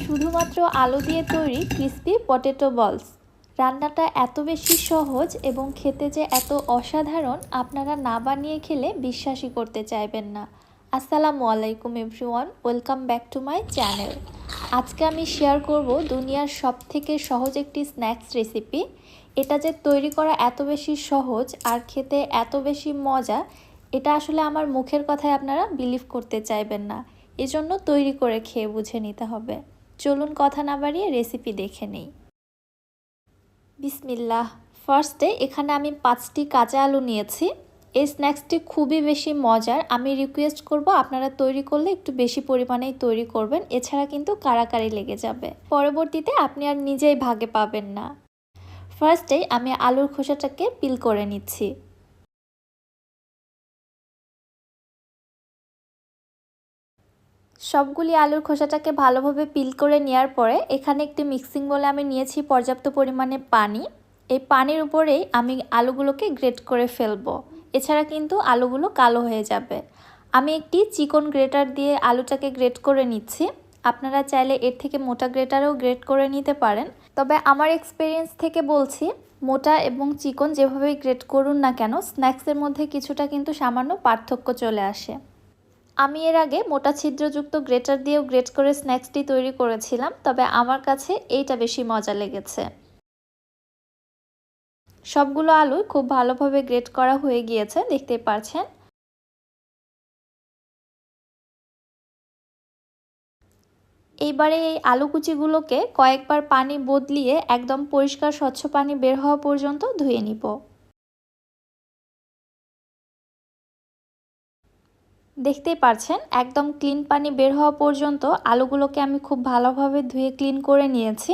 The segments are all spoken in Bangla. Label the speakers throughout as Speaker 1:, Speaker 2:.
Speaker 1: শুধুমাত্র আলু দিয়ে তৈরি ক্রিস্পি পটেটো বলস। রান্নাটা এত বেশি সহজ এবং খেতে যে এত অসাধারণ, আপনারা না বানিয়ে খেলে বিশ্বাসই করতে চাইবেন না। আসসালামু আলাইকুম everyone, welcome back to my channel. আজকে আমি শেয়ার করব দুনিয়ার সবথেকে সহজ একটি স্ন্যাক্স রেসিপি। এটা যে তৈরি করা এত বেশি সহজ আর খেতে এত বেশি মজা, এটা আসলে আমার মুখের কথায় আপনারা বিলিভ করতে চাইবেন না। এজন্য তৈরি করে খেয়ে বুঝে নিতে হবে। চলুন কথা না বাড়িয়ে রেসিপি দেখে নেই। বিসমিল্লাহ। ফার্স্টে এখানে আমি 5টি কাঁচা আলু নিয়েছি। এই স্ন্যাক্সটি খুবই বেশি মজার। আমি রিকোয়েস্ট করব আপনারা তৈরি করলে একটু বেশি পরিমাণেই তৈরি করবেন, এছাড়া কিন্তু কারাকারি লেগে যাবে। পরবর্তীতে আপনি আর নিজেই ভাগে পাবেন না। ফার্স্টেই আমি আলুর খোসাটাকে পিল করে নিচ্ছি। সবগুলি আলুর খোসাটাকে ভালোভাবে পিল করে নেওয়ার পরে এখানে একটি মিক্সিং বলে আমি নিয়েছি পর্যাপ্ত পরিমাণে পানি। এই পানির উপরেই আমি আলুগুলোকে গ্রেট করে ফেলবো, এছাড়া কিন্তু আলুগুলো কালো হয়ে যাবে। আমি একটি চিকন গ্রেটার দিয়ে আলুটাকে গ্রেট করে নিচ্ছি। আপনারা চাইলে এর থেকে মোটা গ্রেটারেও গ্রেট করে নিতে পারেন, তবে আমার এক্সপিরিয়েন্স থেকে বলছি মোটা এবং চিকন যেভাবেই গ্রেট করুন না কেন, স্ন্যাক্সের মধ্যে কিছুটা কিন্তু সামান্য পার্থক্য চলে আসে। আমি এর আগে মোটা ছিদ্রযুক্ত গ্রেটার দিয়েও গ্রেট করে স্ন্যাক্সটি তৈরি করেছিলাম, তবে আমার কাছে এইটা বেশি মজা লেগেছে। সবগুলো আলু খুব ভালোভাবে গ্রেট করা হয়ে গিয়েছে, দেখতেই পাচ্ছেন। এইবারে এই আলু কুচিগুলোকে কয়েকবার পানি বদলিয়ে একদম পরিষ্কার স্বচ্ছ পানি বের হওয়া পর্যন্ত ধুয়ে নিব। দেখতেই পাচ্ছেন একদম ক্লিন পানি বের হওয়া পর্যন্ত আলুগুলোকে আমি খুব ভালোভাবে ধুয়ে ক্লিন করে নিয়েছি।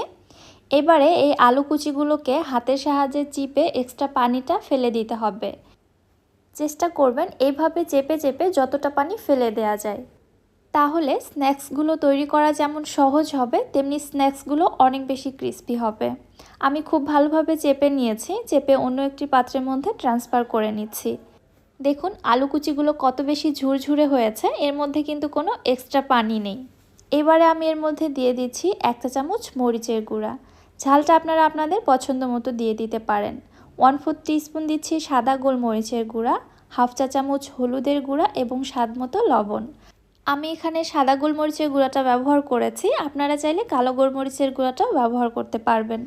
Speaker 1: এবারে এই আলু কুচিগুলোকে হাতের সাহায্যে চিপে এক্সট্রা পানিটা ফেলে দিতে হবে। চেষ্টা করবেন এইভাবে চেপে চেপে যতটা পানি ফেলে দেওয়া যায়, তাহলে স্ন্যাক্সগুলো তৈরি করা যেমন সহজ হবে, তেমনি স্ন্যাক্সগুলো অনেক বেশি ক্রিস্পি হবে। আমি খুব ভালোভাবে চেপে নিয়েছি, চেপে অন্য একটি পাত্রের মধ্যে ট্রান্সফার করে নিচ্ছি। দেখুন আলু কুচিগুলো কত বেশি ঝুরঝুরে হয়েছে, এর মধ্যে কিন্তু কোনো এক্সট্রা পানি নেই। এবারে আমি এর মধ্যে দিয়ে দিচ্ছি 1 চা চামচ মরিচের গুঁড়া। ঝালটা আপনারা আপনাদের পছন্দ মতো দিয়ে দিতে পারেন। 1/4 টিস্পুন দিচ্ছি সাদা গোলমরিচের গুঁড়া, 1/2 চা চামচ হলুদের গুঁড়া এবং স্বাদ মতো লবণ। আমি এখানে সাদা গোলমরিচের গুঁড়াটা ব্যবহার করেছি, আপনারা চাইলে কালো গোলমরিচের গুঁড়াটাও ব্যবহার করতে পারবেন।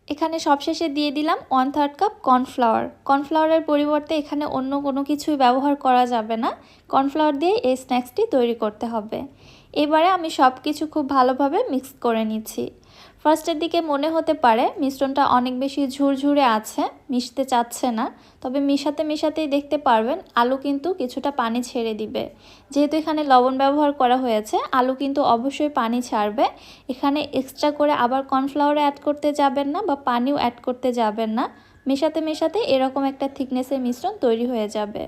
Speaker 1: এখানে সবশেষে দিয়ে দিলাম 1/3 কাপ কর্নফ্লাওয়ার। কর্নফ্লাওয়ারের পরিবর্তে এখানে অন্য কোনো কিছুই ব্যবহার করা যাবে না, কর্নফ্লাওয়ার দিয়ে এই স্ন্যাক্সটি তৈরি করতে হবে। এবারে আমি সব কিছু খুব ভালোভাবে মিক্স করে নিচ্ছি। ফার্স্টের দিকে মনে হতে পারে মিশ্রণটা অনেক বেশি ঝুরঝুরে আছে, মিশতে চাচ্ছে না, তবে মিশাতে মিশাতেই দেখতে পারবেন আলু কিন্তু কিছুটা পানি ছেড়ে দিবে। যেহেতু এখানে লবণ ব্যবহার করা হয়েছে, আলু কিন্তু অবশ্যই পানি ছাড়বে। এখানে এক্সট্রা করে আবার কর্নফ্লাওয়ার অ্যাড করতে যাবেন না বা পানিও অ্যাড করতে যাবেন না। মেশাতে মেশাতে এরকম একটা থিকনেসের মিশ্রণ তৈরি হয়ে যাবে।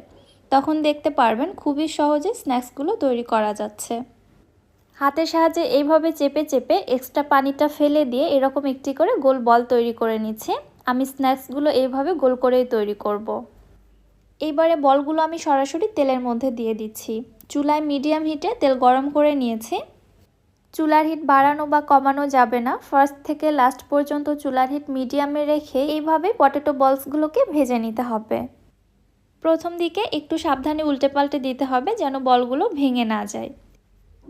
Speaker 1: তখন দেখতে পারবেন খুবই সহজে স্ন্যাক্সগুলো তৈরি করা যাচ্ছে। হাতের সাহায্যে এইভাবে চেপে চেপে এক্সট্রা পানিটা ফেলে দিয়ে এরকম একটি করে গোল বল তৈরি করে নিচ্ছি। আমি স্ন্যাক্সগুলো এইভাবে গোল করেই তৈরি করব। এইবারে বলগুলো আমি সরাসরি তেলের মধ্যে দিয়ে দিচ্ছি। চুলায় মিডিয়াম হিটে তেল গরম করে নিয়েছি। চুলার হিট বাড়ানো বা কমানো যাবে না, ফার্স্ট থেকে লাস্ট পর্যন্ত চুলার হিট মিডিয়ামে রেখে এইভাবে পটেটো বলসগুলোকে ভেজে নিতে হবে। প্রথম দিকে একটু সাবধানে উল্টে পাল্টে দিতে হবে যেন বলগুলো ভেঙে না যায়।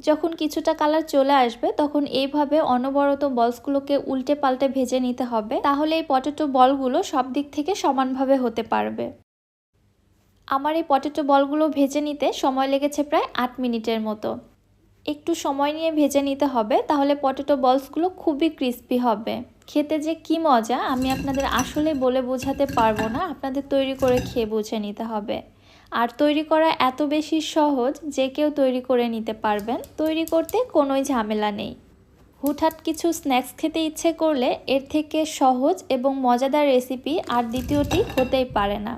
Speaker 1: যখন কিছুটা কালার চলে আসবে তখন এইভাবে অনবরত বলসগুলোকে উল্টে পাল্টে ভেজে নিতে হবে, তাহলে এই পটেটো বলগুলো সব দিক থেকে সমানভাবে হতে পারবে। আমার এই পটেটো বলগুলো ভেজে নিতে সময় লেগেছে প্রায় 8 মিনিটের মতো। একটু সময় নিয়ে ভেজে নিতে হবে, তাহলে পটেটো বলসগুলো খুবই ক্রিস্পি হবে। খেতে যে কি মজা আমি আপনাদের আসলে বলে বোঝাতে পারবো না, আপনাদের তৈরি করে খেয়ে বুঝে নিতে হবে। আর তৈরি করা এত বেশি সহজ যে কেউ তৈরি করে নিতে পারবেন, তৈরি করতে কোনোই ঝামেলা নেই। হুটহাট কিছু স্ন্যাক্স খেতে ইচ্ছে করলে এর থেকে সহজ এবং মজাদার রেসিপি আর দ্বিতীয়টি হতেই পারে না।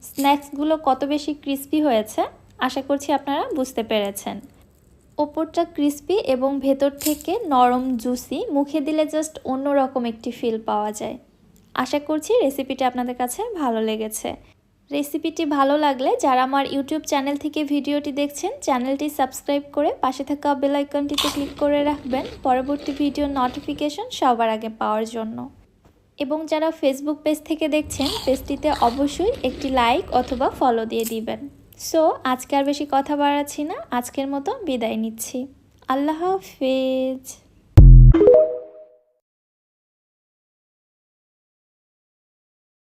Speaker 1: স্ন্যাক্সগুলো কত বেশি ক্রিস্পি হয়েছে আশা করছি আপনারা বুঝতে পেরেছেন। ওপরটা ক্রিস্পি এবং ভেতর থেকে নরম জুসি, মুখে দিলে জাস্ট অন্যরকম একটি ফিল পাওয়া যায়। আশা করছি রেসিপিটা আপনাদের কাছে ভালো লেগেছে। রেসিপিটি ভালো লাগলে যারা আমার ইউটিউব চ্যানেল থেকে ভিডিওটি দেখছেন চ্যানেলটি সাবস্ক্রাইব করে পাশে থাকা বেল আইকনটিতে ক্লিক করে রাখবেন পরবর্তী ভিডিও নোটিফিকেশন সবার আগে পাওয়ার জন্য। এবং যারা ফেসবুক পেজ থেকে দেখছেন পেজটিতে অবশ্যই একটি লাইক অথবা ফলো দিয়ে দিবেন। সো আজকে আর বেশি কথা বাড়াচ্ছি না, আজকের মতো বিদায় নিচ্ছি। আল্লাহ হাফেজ।